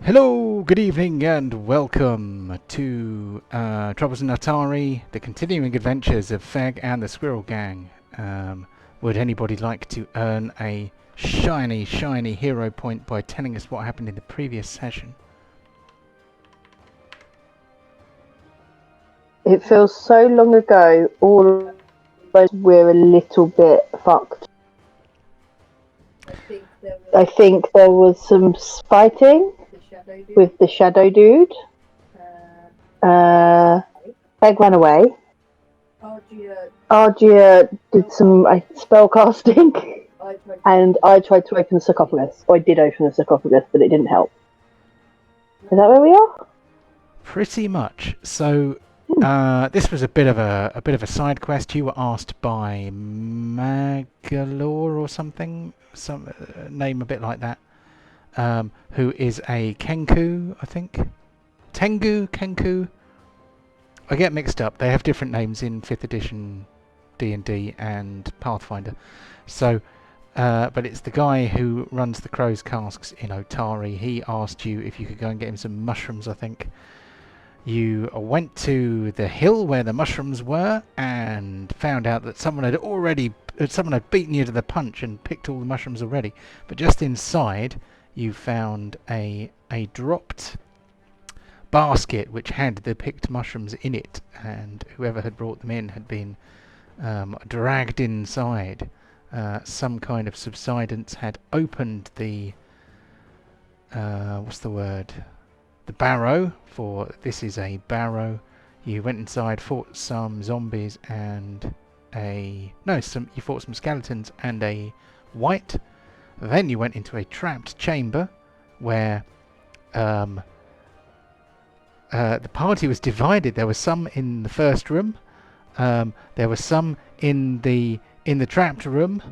Hello, good evening, and welcome to Troubles in Otari, the continuing adventures of Feg and the Squirrel Gang. Would anybody like to earn a shiny hero point by telling us what happened in the previous session? It feels so long ago, all of us we're a little bit fucked. I think there was some fighting with the shadow dude. Peg ran away. Argia did some spell casting. And I tried to open the sarcophagus. Or I did open the sarcophagus, but it didn't help. Is that where we are? Pretty much. So this was a bit of a side quest. You were asked by Magalore or something, some name a bit like that, who is a Kenku, I think. Kenku. I get mixed up. They have different names in 5th edition D&D and Pathfinder. So, but it's the guy who runs the Crow's Casks in Otari. He asked you if you could go and get him some mushrooms, I think. You went to the hill where the mushrooms were and found out that someone had beaten you to the punch and picked all the mushrooms already. But just inside, you found a dropped basket which had the picked mushrooms in it, and whoever had brought them in had been dragged inside. Some kind of subsidence had opened the what's the word? The barrow, for this is a barrow. You went inside, fought some zombies and you fought some skeletons and a wight. Then you went into a trapped chamber where the party was divided. There were some in the first room, there were some in the trapped room,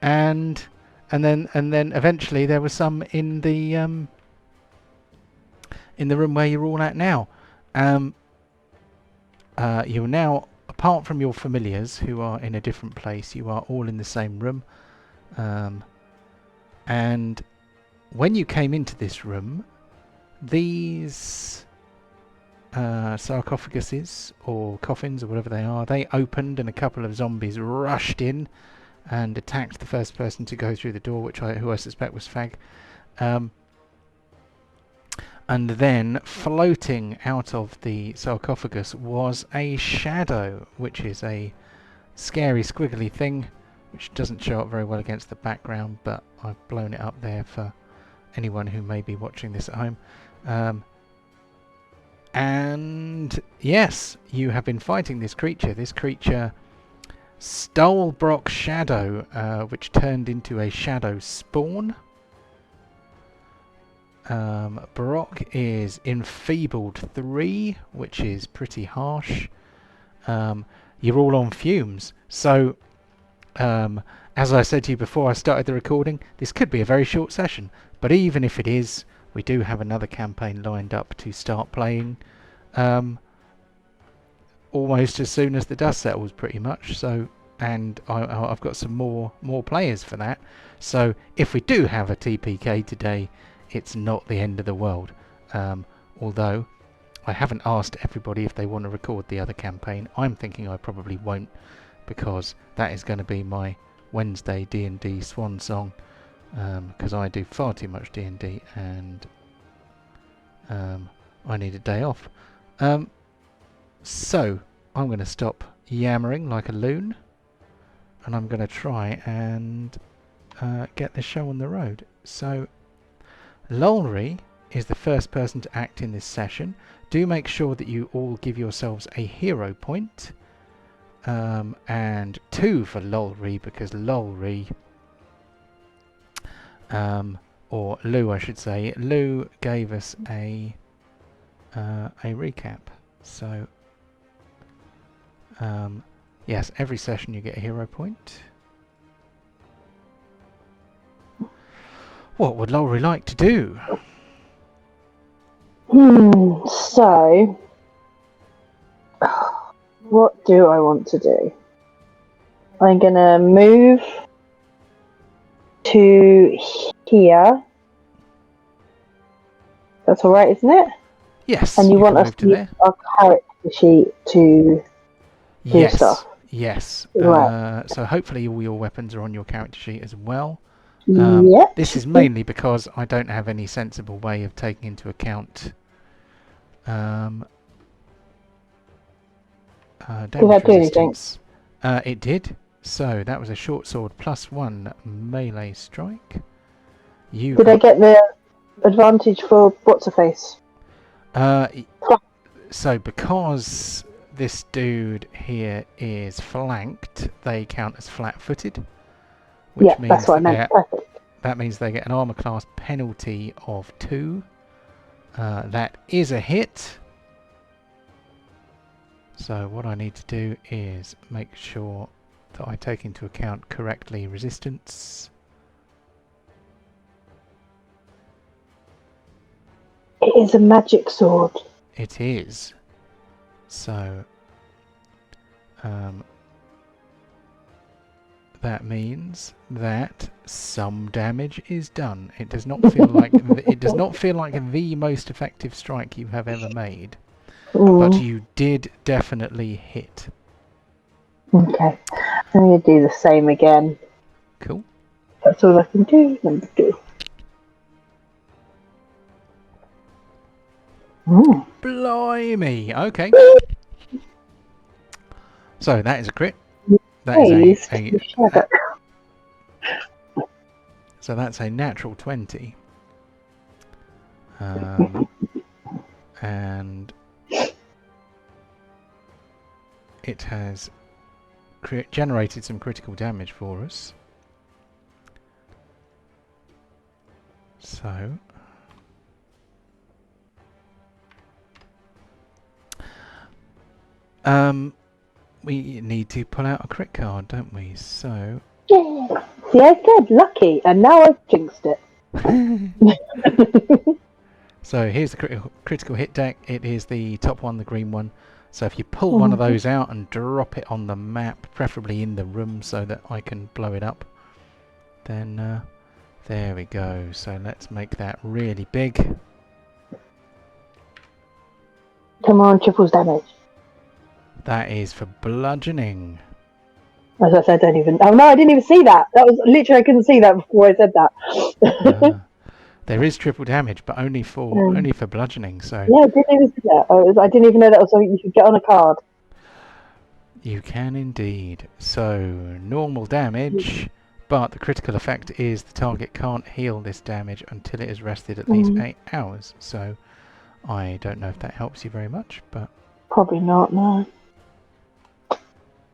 and then eventually there were some in the room where you're all at now. You're now, apart from your familiars who are in a different place, you are all in the same room. And when you came into this room, these sarcophaguses or coffins or whatever they are, they opened and a couple of zombies rushed in and attacked the first person to go through the door, who I suspect was Fag. And then floating out of the sarcophagus was a shadow, which is a scary squiggly thing which doesn't show up very well against the background, but I've blown it up there for anyone who may be watching this at home. And yes, you have been fighting this creature. This creature stole Brock's shadow, which turned into a shadow spawn. Brock is enfeebled 3, which is pretty harsh. You're all on fumes. So, as I said to you before I started the recording, this could be a very short session. But even if it is, we do have another campaign lined up to start playing almost as soon as the dust settles, pretty much. So, and I've got some more players for that. So, if we do have a TPK today, it's not the end of the world. Although I haven't asked everybody if they want to record the other campaign. I'm thinking I probably won't, because that is going to be my Wednesday D&D swan song, because I do far too much D&D and I need a day off. So I'm going to stop yammering like a loon, and I'm going to try and get the show on the road. So Lolry is the first person to act in this session. Do make sure that you all give yourselves a hero point. And 2 for Lolry, because Lolry, or Lou I should say, Lou gave us a recap. So, yes, every session you get a hero point. What would Lolry like to do? So, what do I want to do? I'm gonna move to here That's all right, isn't it? Yes, And you want can us move to to use there. our character sheet to do stuff. Yes. Right. So hopefully all your weapons are on your character sheet as well. Yep. This is mainly because I don't have any sensible way of taking into account damage do anything? resistance. It did. So that was a short sword +1 melee strike. Did I get the advantage for what's her face? So because this dude here is flanked, they count as flat-footed, which Yeah, means that's what I meant. Perfect. that means they get an armor class penalty of 2. That is a hit. So what I need to do is make sure that I take into account correctly resistance. It is a magic sword. It is. So that means that some damage is done. It does not feel like the most effective strike you have ever made, but you did definitely hit. Okay, I'm going to do the same again. Cool. That's all I can do. Let me do. Blimey. Okay. So that is a crit. That Please, is so that's a natural 20. And it has generated some critical damage for us. So we need to pull out a crit card, don't we? So yeah. See, I said lucky, and now I've jinxed it. So here's the critical hit deck. It is the top one, the green one. So if you pull one of those out and drop it on the map, preferably in the room so that I can blow it up, then there we go. So let's make that really big. Come on, triples damage. That is for bludgeoning. As I said, I don't even. Oh no, I didn't even see that. That was literally I couldn't see that before I said that. There is triple damage, but only for bludgeoning. So yeah, I didn't even see that. I didn't even know that was something you could get on a card. You can indeed. So normal damage, but the critical effect is the target can't heal this damage until it has rested at least 8 hours. So I don't know if that helps you very much, but probably not. No.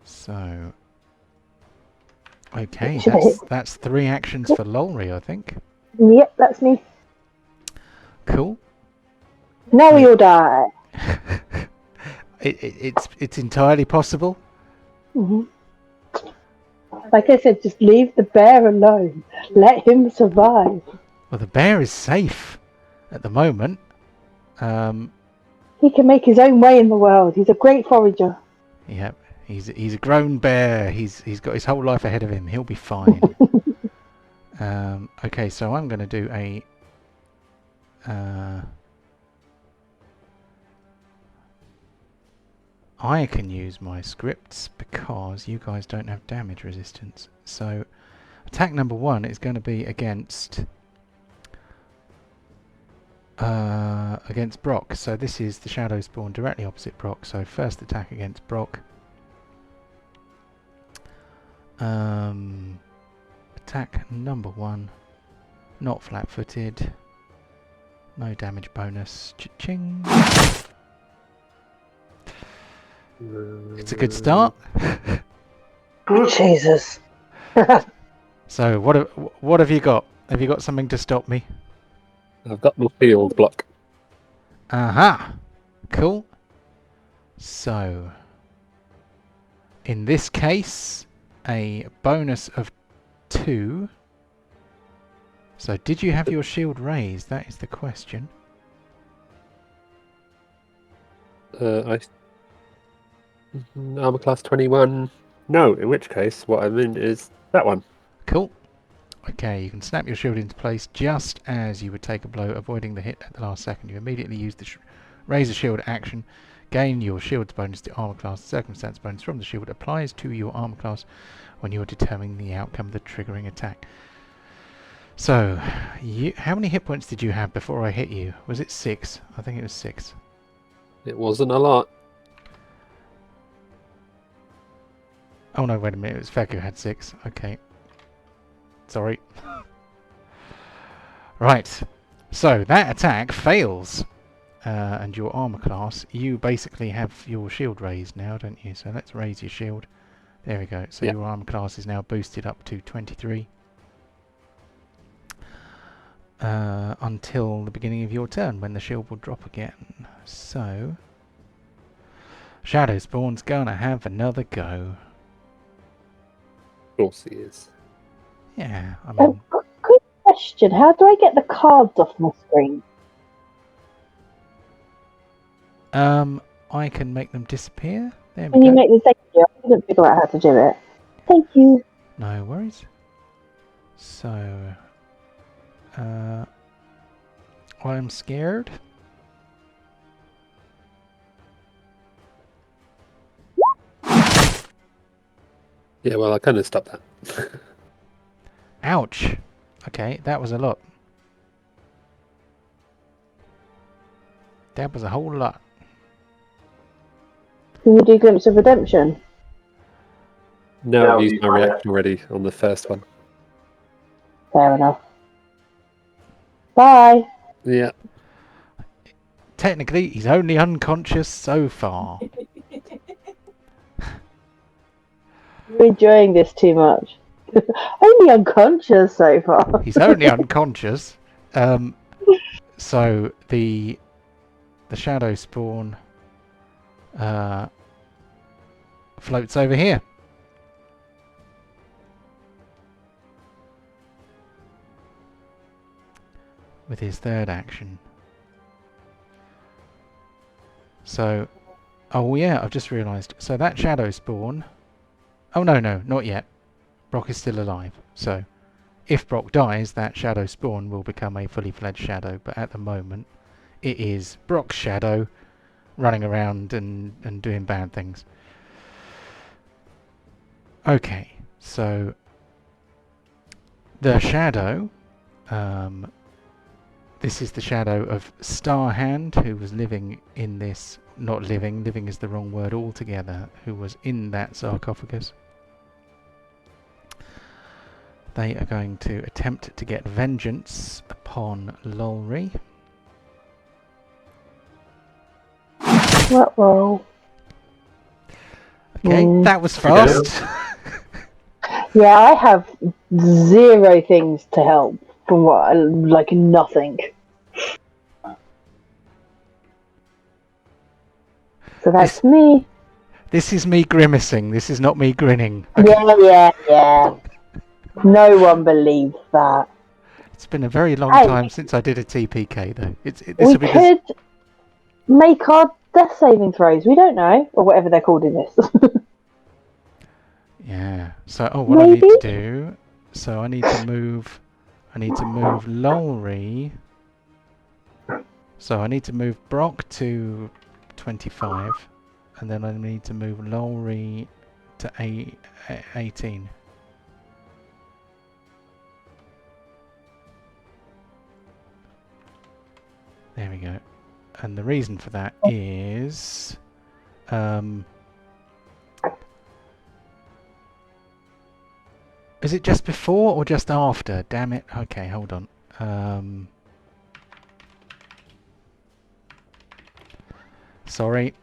So okay, that's 3 actions for Lolry, I think. Yep, that's me. Cool. Now we all die. It's entirely possible. Like I said, just leave the bear alone. Let him survive. Well, the bear is safe at the moment. He can make his own way in the world. He's a great forager. Yep, he's a grown bear. He's got his whole life ahead of him. He'll be fine. Okay, so I'm going to do a. I can use my scripts because you guys don't have damage resistance. So attack number 1 is going to be against Brock. So this is the Shadow Spawn directly opposite Brock. So first attack against Brock. Attack number 1. Not flat-footed. No damage bonus. Cha-ching. It's a good start. Jesus. So what have you got? Have you got something to stop me? I've got the field block. Aha! Cool. So in this case, a bonus of 2. So did you have your shield raised? That is the question. Armor class 21. No, in which case, what I mean is that one. Cool. Okay, you can snap your shield into place just as you would take a blow, avoiding the hit at the last second. You immediately use the Razor Shield action. Gain your shield's bonus to armor class. The circumstance bonus from the shield applies to your armor class when you are determining the outcome of the triggering attack. So, how many hit points did you have before I hit you? Was it 6? I think it was 6. It wasn't a lot. Oh no, wait a minute. It was Fek who had 6. Okay. Sorry. Right. So, that attack fails. And your armor class, you basically have your shield raised now, don't you? So let's raise your shield. There we go. So Yep. your armor class is now boosted up to 23. Until the beginning of your turn, when the shield will drop again. So, Shadow Spawn's gonna have another go. Of course he is. Yeah, I mean... Quick question. How do I get the cards off my screen? I can make them disappear. There we Can you go. make the thank you? I couldn't figure out how to do it. Thank you. No worries. So, I'm scared. Yeah, well, I kind of stopped that. Ouch. Okay, that was a lot. That was a whole lot. Can you do Glimpse of Redemption? No, I've used my reaction already on the first one. Fair enough. Bye. Yeah. Technically, he's only unconscious so far. You're enjoying this too much. Only unconscious so far. He's only unconscious. So the Shadow Spawn floats over here. With his third action. So, oh yeah, I've just realised. So that Shadow Spawn... Oh no, not yet. Brock is still alive. So, if Brock dies, that Shadow Spawn will become a fully fledged Shadow. But at the moment, it is Brock's Shadow running around and doing bad things. Okay, so the Shadow... this is the shadow of Starhand, who was living in this... Not living, living is the wrong word altogether, who was in that sarcophagus. They are going to attempt to get vengeance upon Lolry. Uh-oh. Okay, that was fast. Yeah, I have 0 things to help. From what, like nothing. So that's me. This is me grimacing. This is not me grinning. Okay. Yeah. No one believes that. It's been a very long time since I did a TPK, though. We could make our death saving throws. We don't know, or whatever they're called in this. Yeah. So, what I need to do... So I need to move... Lolry. So I need to move Brock to 25, and then I need to move Lolry to 18. There we go. And the reason for that is... is it just before or just after? Damn it. Okay, hold on. Sorry.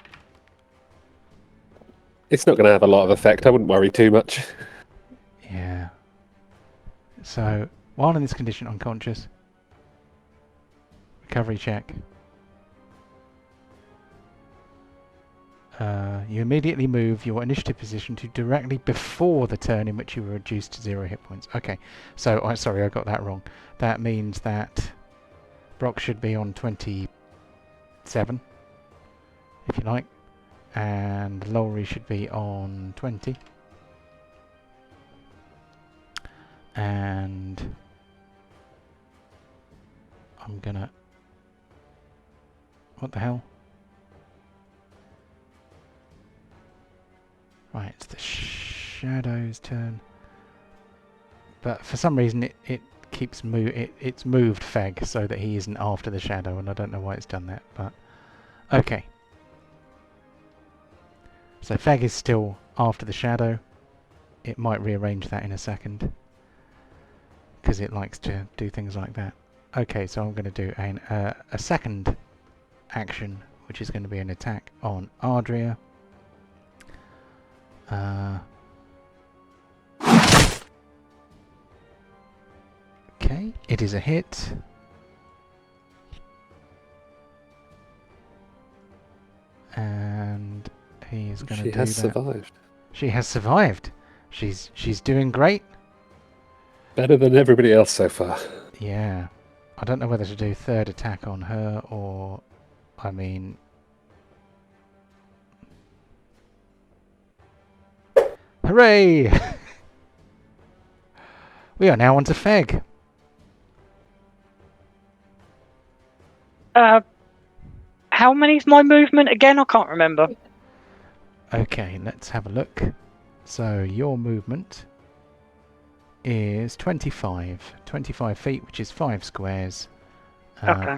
It's not going to have a lot of effect. I wouldn't worry too much. Yeah. So, while in this condition, unconscious. Recovery check. You immediately move your initiative position to directly before the turn in which you were reduced to 0 hit points. Okay, so sorry, I got that wrong. That means that Brock should be on 27, if you like, and Lowry should be on 20. And I'm gonna... What the hell? Right, it's the shadow's turn. But for some reason it keeps it's moved Feg so that he isn't after the shadow, and I don't know why it's done that, but okay. So Feg is still after the shadow. It might rearrange that in a second, because it likes to do things like that. Okay, so I'm going to do a second action, which is going to be an attack on Ardria. Okay, it is a hit. And he is going to do that. She has survived. She has survived. She's doing great. Better than everybody else so far. Yeah. I don't know whether to do third attack on her or... I mean... Hooray! We are now on to Feg. How many's my movement again? I can't remember. Okay, let's have a look. So your movement is 25 feet, which is 5 squares. Okay.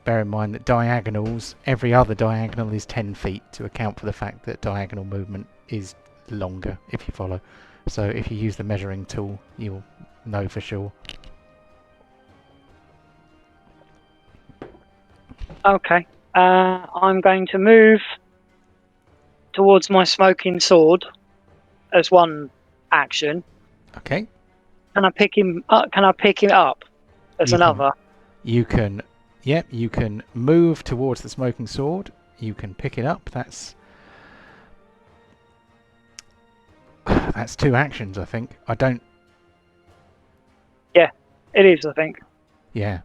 Bear in mind that diagonals, every other diagonal is 10 feet to account for the fact that diagonal movement is longer, if you follow. So if you use the measuring tool, you'll know for sure. Okay. I'm going to move towards my smoking sword as one action. Okay. Can I pick him up? Can I pick him up as another? You can move towards the smoking sword. You can pick it up. That's 2 actions, I think. I don't... Yeah, it is, I think. Yeah.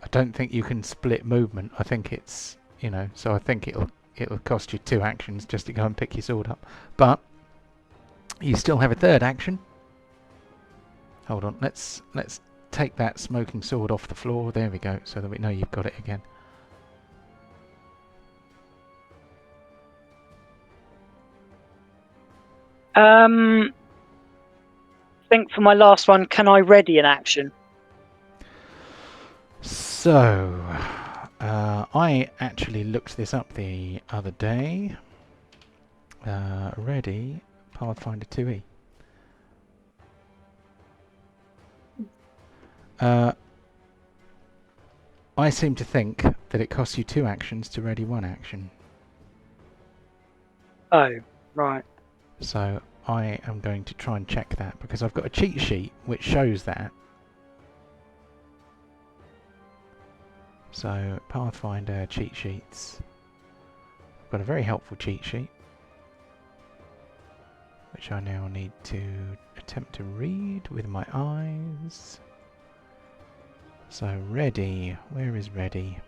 I don't think you can split movement. I think it's, so I think it'll cost you 2 actions just to go and pick your sword up. But you still have a third action. Hold on, let's take that smoking sword off the floor. There we go, so that we know you've got it again. I think for my last one, can I ready an action? So, I actually looked this up the other day. Ready, Pathfinder 2e. I seem to think that it costs you 2 actions to ready 1 action. Oh, right. So I am going to try and check that, because I've got a cheat sheet which shows that. So Pathfinder cheat sheets. I've got a very helpful cheat sheet, which I now need to attempt to read with my eyes. So ready, where is ready?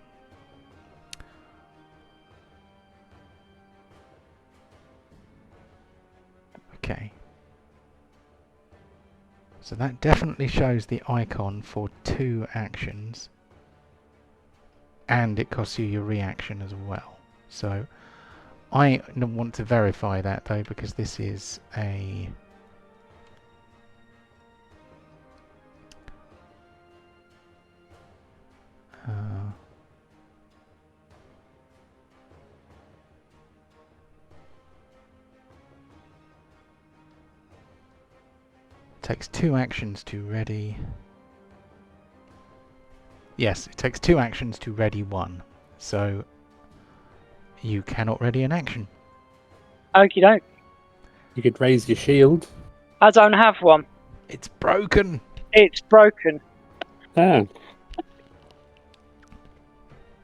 Okay. So that definitely shows the icon for 2 actions. And it costs you your reaction as well. So I want to verify that though, because this is a... takes 2 actions to ready. Yes, it takes 2 actions to ready 1. So you cannot ready an action. Okie doke. You could raise your shield. I don't have one. It's broken. It's broken. Ah.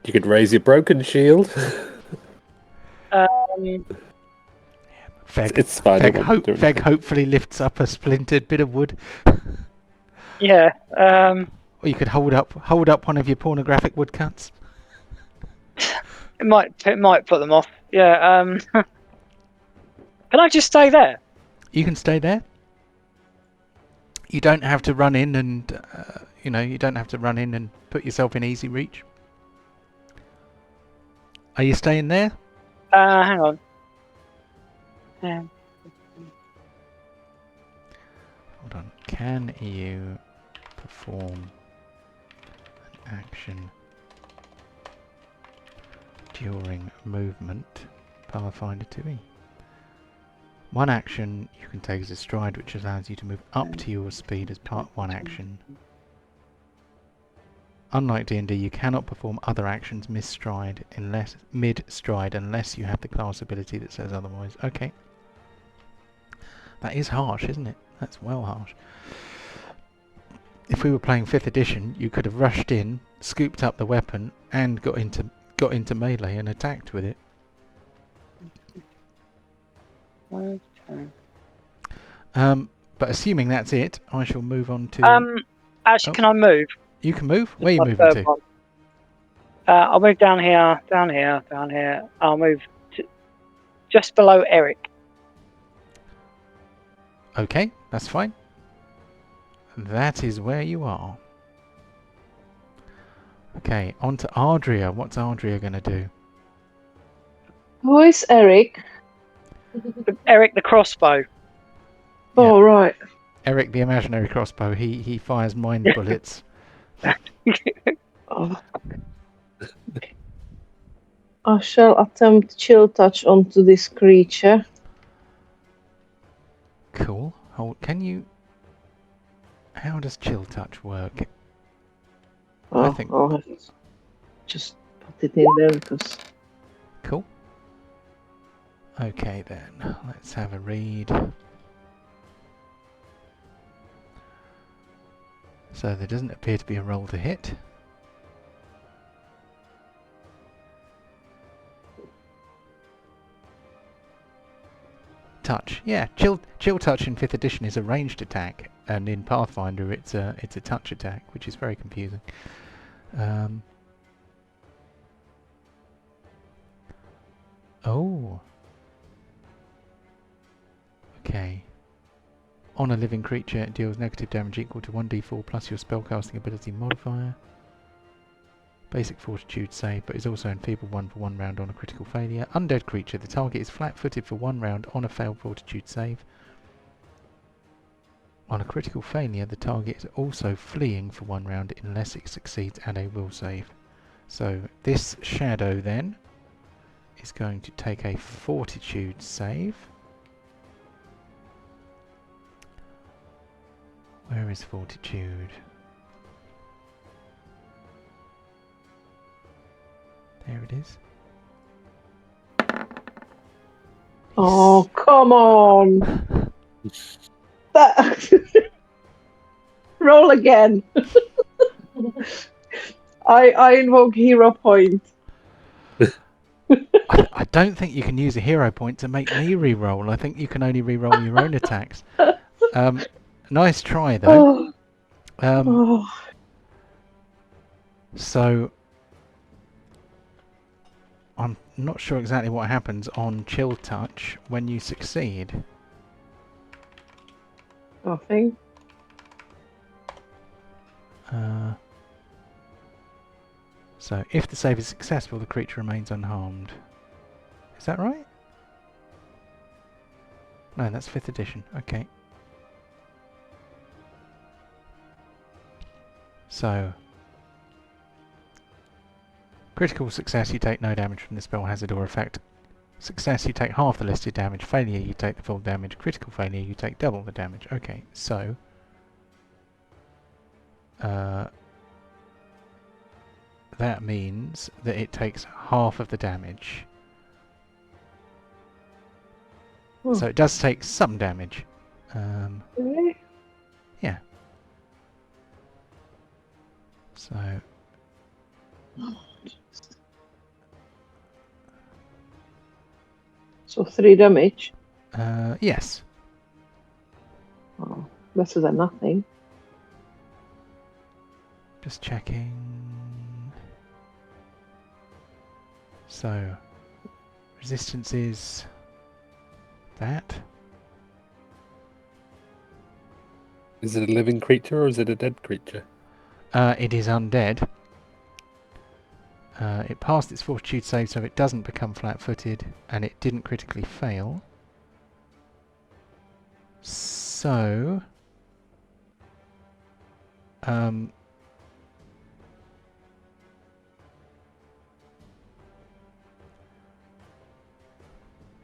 You could raise your broken shield. Feg, it's fine. Feg hopefully lifts up a splintered bit of wood. Yeah. Or you could hold up one of your pornographic woodcuts. It might put them off. Yeah. Can I just stay there? You can stay there. You don't have to run in and, you don't have to run in and put yourself in easy reach. Are you staying there? Hang on. Hold on. Can you perform an action during movement? Pathfinder 2E. One action you can take as a stride, which allows you to move up to your speed as part one action. Unlike D&D, you cannot perform other actions mid-stride unless you have the class ability that says otherwise. Okay. That is harsh, isn't it? That's well harsh. If we were playing 5th edition, you could have rushed in, scooped up the weapon, and got into melee and attacked with it. But assuming that's it, I shall move on to... Actually, can I move? You can move? Where are you My moving third to? one. I'll move down here, down here, down here. I'll move to just below Eric. Okay, that's fine. That is where you are. Okay, on to Ardria. What's Ardria going to do? Who is Eric? Eric the crossbow. Oh, right. Eric the imaginary crossbow. He fires mind bullets. Oh. I shall attempt chill touch onto this creature. Cool. Can you... How does chill touch work? I think... I'll have to just put it in there because... Cool. Okay then, let's have a read. So there doesn't appear to be a roll to hit. Touch. Yeah, chill touch in 5th edition is a ranged attack, and in Pathfinder it's a touch attack, which is very confusing. Oh. Okay. On a living creature, it deals negative damage equal to 1d4 plus your spellcasting ability modifier. Basic fortitude save, but is also enfeebled 1 for 1 round on a critical failure. Undead creature, the target is flat-footed for 1 round on a failed fortitude save. On a critical failure, the target is also fleeing for 1 round unless it succeeds at a will save. So this shadow then is going to take a fortitude save. Where is fortitude? There it is. Oh, come on! Roll again! I invoke hero point. I don't think you can use a hero point to make me re-roll. I think you can only re-roll your own attacks. Nice try though. So I'm not sure exactly what happens on chill touch when you succeed. Nothing. So if the save is successful, the creature remains unharmed. Is that right? No, that's 5th edition. Okay. So critical success, you take no damage from the spell, hazard or effect. Success, you take half the listed damage. Failure, you take the full damage. Critical failure, you take double the damage. Okay, so that means that it takes half of the damage. So it does take some damage. Really? Yeah. So So 3 damage. yes. Oh, better than nothing. Just checking. So resistance is that. Is it a living creature or is it a dead creature? It is undead. It passed its fortitude save, so it doesn't become flat-footed, and it didn't critically fail. So...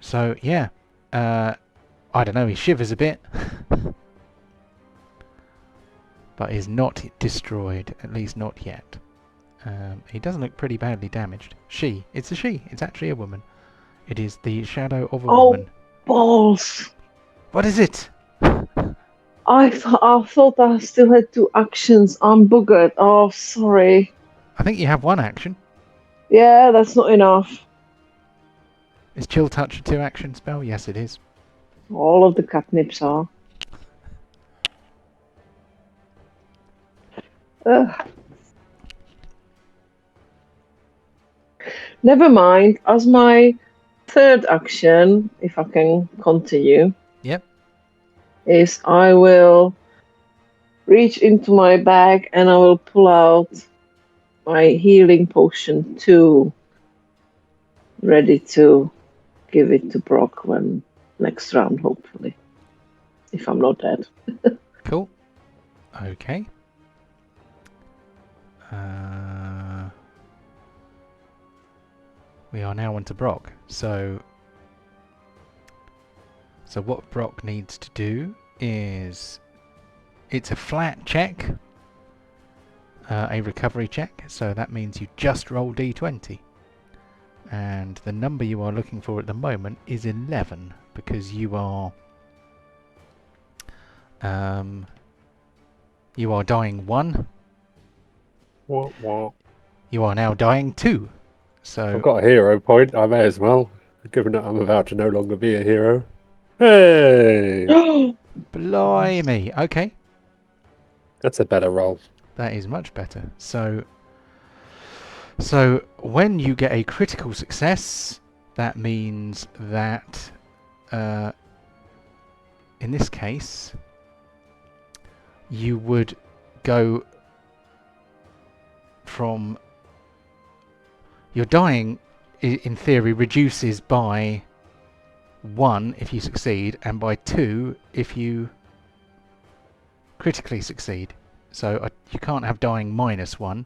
So, yeah. I don't know, he shivers a bit. But is not destroyed, at least not yet. He does look pretty badly damaged. She. It's a she. It's actually a woman. It is the shadow of a woman. Balls! What is it? I thought I still had 2 actions. I'm buggered. Oh, sorry. I think you have 1 action. Yeah, that's not enough. Is Chill Touch a 2-action spell? Yes, it is. All of the catnips are. Ugh. Never mind. As my 3rd action, if I can continue, Yep. is I will reach into my bag and I will pull out my healing potion 2, ready to give it to Brock when next round, hopefully, if I'm not dead. Cool. Okay. We are now on to Brock. So what Brock needs to do is... It's a flat check. A recovery check. So that means you just roll d20. And the number you are looking for at the moment is 11. Because you are... you are dying 1. What? You are now dying 2. So I've got a hero point. I may as well, given that I'm about to no longer be a hero. Hey! blimey. Okay. That's a better roll. That is much better. So when you get a critical success, that means that in this case you would go from... Your dying, in theory, reduces by 1 if you succeed, and by 2 if you critically succeed. So you can't have dying -1,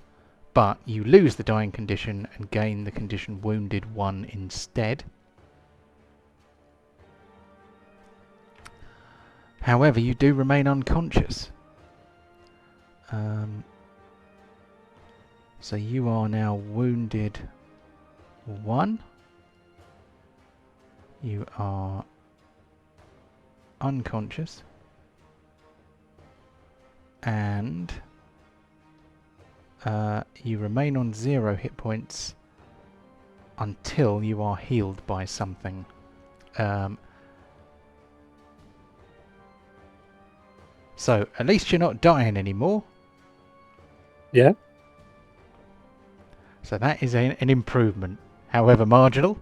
but you lose the dying condition and gain the condition wounded 1 instead. However, you do remain unconscious. So you are now wounded 1. You are unconscious. And you remain on 0 hit points until you are healed by something. So at least you're not dying anymore. Yeah? So that is an improvement, however marginal.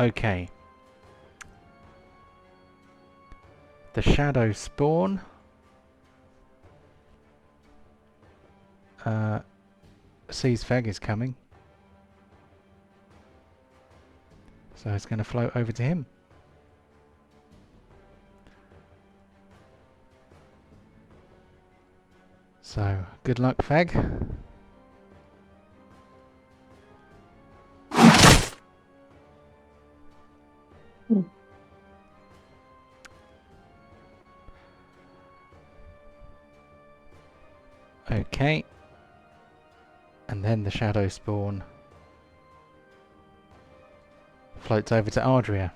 Okay. The shadow spawn. Sees Feg is coming. So it's going to float over to him. So, good luck, Fag. Okay. And then the shadow spawn floats over to Ardria.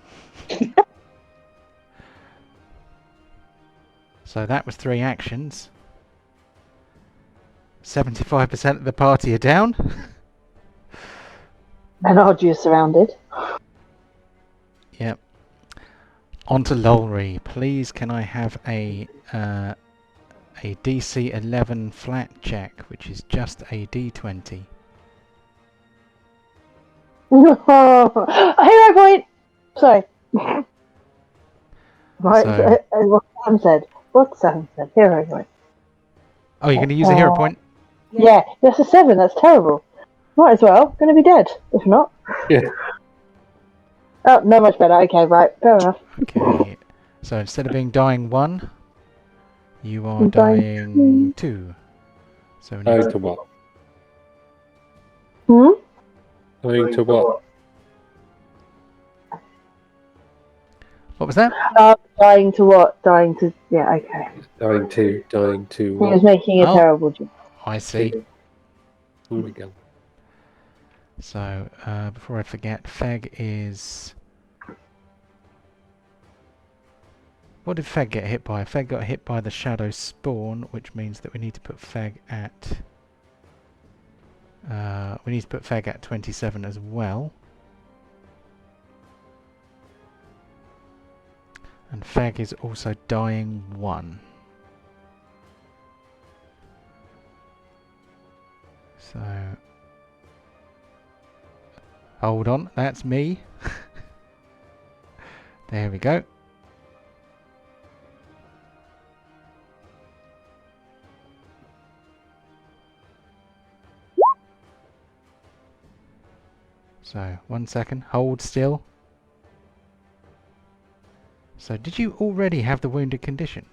So that was 3 actions. 75% of the party are down. And Ardria surrounded. Yep. On to Lolry. Please, can I have a DC 11 flat check, which is just a D20. A hero point! Sorry. Right, So- what Sam said. What Sam said. Hero point. Oh, you're going to use a hero point? Yeah, that's a 7. That's terrible. Might as well. Going to be dead. If not. Yeah. Oh, no, much better. Okay, right. Fair enough. Okay. So instead of being dying 1, you are I'm dying dying 2. So we need Dying to... to what? Hmm? Dying to what? What was that? Dying to what? Dying to... Yeah, okay. Dying to He was what? making a Oh. terrible joke. I see. Here we go. So, before I forget, Feg is... What did Feg get hit by? Feg got hit by the Shadow Spawn, which means that we need to put Feg at... we need to put Feg at 27 as well. And Feg is also dying 1. So... Hold on, that's me. There we go. So, 1 second, hold still. So, did you already have the wounded condition?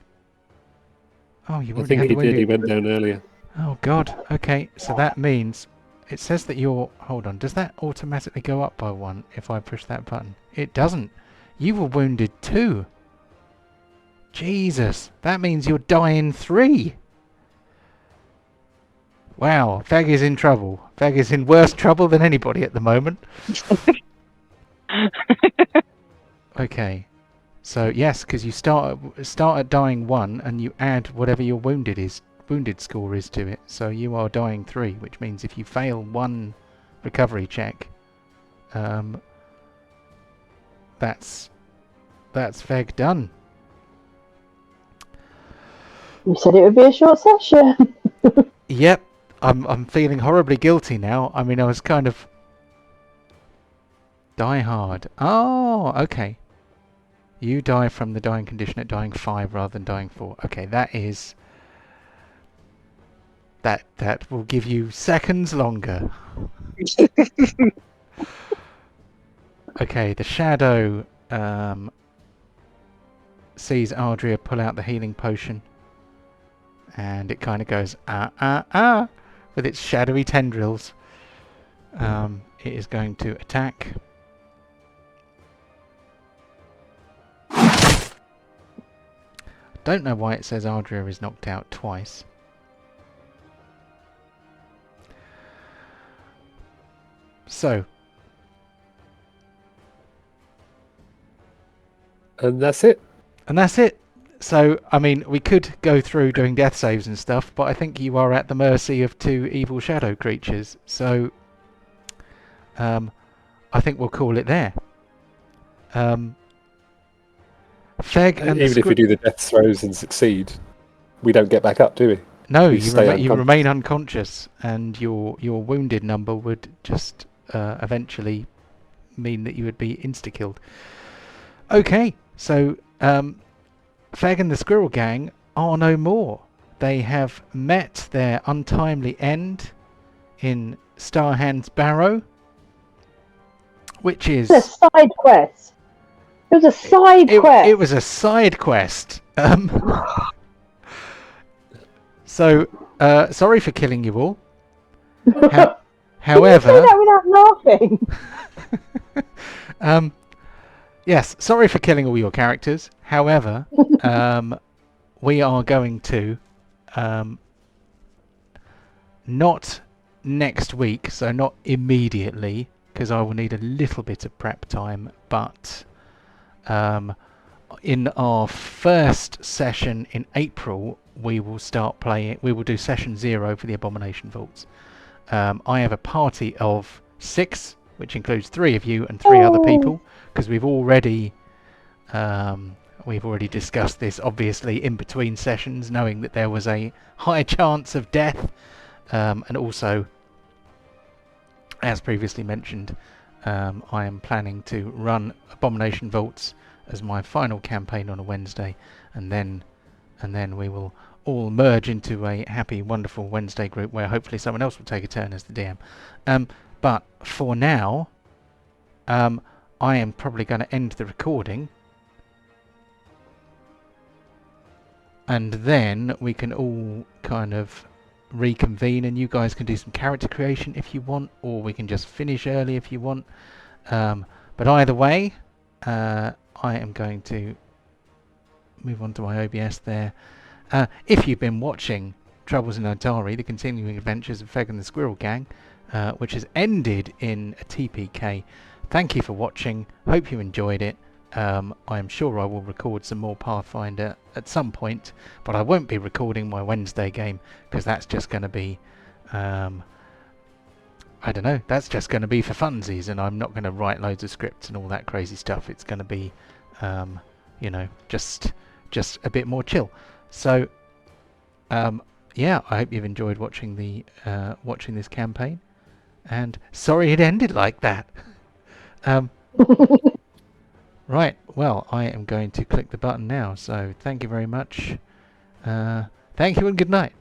Oh, you I already think had the he did. He wounded... went down earlier. Oh god, okay, so that means... It says that you're... Hold on, does that automatically go up by 1 if I push that button? It doesn't. You were wounded 2. Jesus, that means you're dying 3. Wow, Fag is in trouble. Fag is in worse trouble than anybody at the moment. Okay, so yes, because you start at dying 1 and you add whatever your wounded score is to it. So you are dying 3, which means if you fail 1 recovery check, that's Feg done. You said it would be a short session. Yep, I'm feeling horribly guilty now. I mean, I was kind of... Die hard. Oh, okay. You die from the dying condition at dying 5 rather than dying 4. Okay, that is... That will give you seconds longer. Okay, the shadow sees Ardria pull out the healing potion. And it kind of goes, with its shadowy tendrils. It is going to attack. Don't know why it says Ardria is knocked out twice. So. And that's it. And that's it. So, I mean, we could go through doing death saves and stuff, but I think you are at the mercy of 2 evil shadow creatures. So, I think we'll call it there. Feg and even if we do the death throws and succeed, we don't get back up, do we? No, We you stay remain unconscious, and your wounded number would just eventually mean that you would be insta-killed. Okay, so Feg and the Squirrel Gang are no more. They have met their untimely end in Starhand's Barrow, which is... It's a side quest. It was a side quest. It was a side quest. So, sorry for killing you all. However... You say that without laughing. Yes, sorry for killing all your characters. However, we are going to... not next week, so not immediately, because I will need a little bit of prep time, but in our first session in April, we will start playing... We will do session 0 for the Abomination Vaults. I have a party of 6, which includes 3 of you and 3 other people, because we've already discussed this, obviously, in between sessions, knowing that there was a high chance of death, and also, as previously mentioned, I am planning to run Abomination Vaults as my final campaign on a Wednesday, and then we will all merge into a happy, wonderful Wednesday group where hopefully someone else will take a turn as the DM. But for now, I am probably going to end the recording, and then we can all kind of reconvene, and you guys can do some character creation if you want, or we can just finish early if you want. But either way, I am going to move on to my OBS there. If you've been watching Troubles in Otari, the continuing adventures of Feg and the Squirrel Gang, which has ended in a TPK, thank you for watching. Hope you enjoyed it. I am sure I will record some more Pathfinder at some point, but I won't be recording my Wednesday game because that's just going to be, I don't know, that's just going to be for funsies, and I'm not going to write loads of scripts and all that crazy stuff. It's going to be, you know, just a bit more chill. So, yeah, I hope you've enjoyed watching the watching this campaign, and sorry it ended like that. Right, well, I am going to click the button now, so thank you very much. Thank you and good night.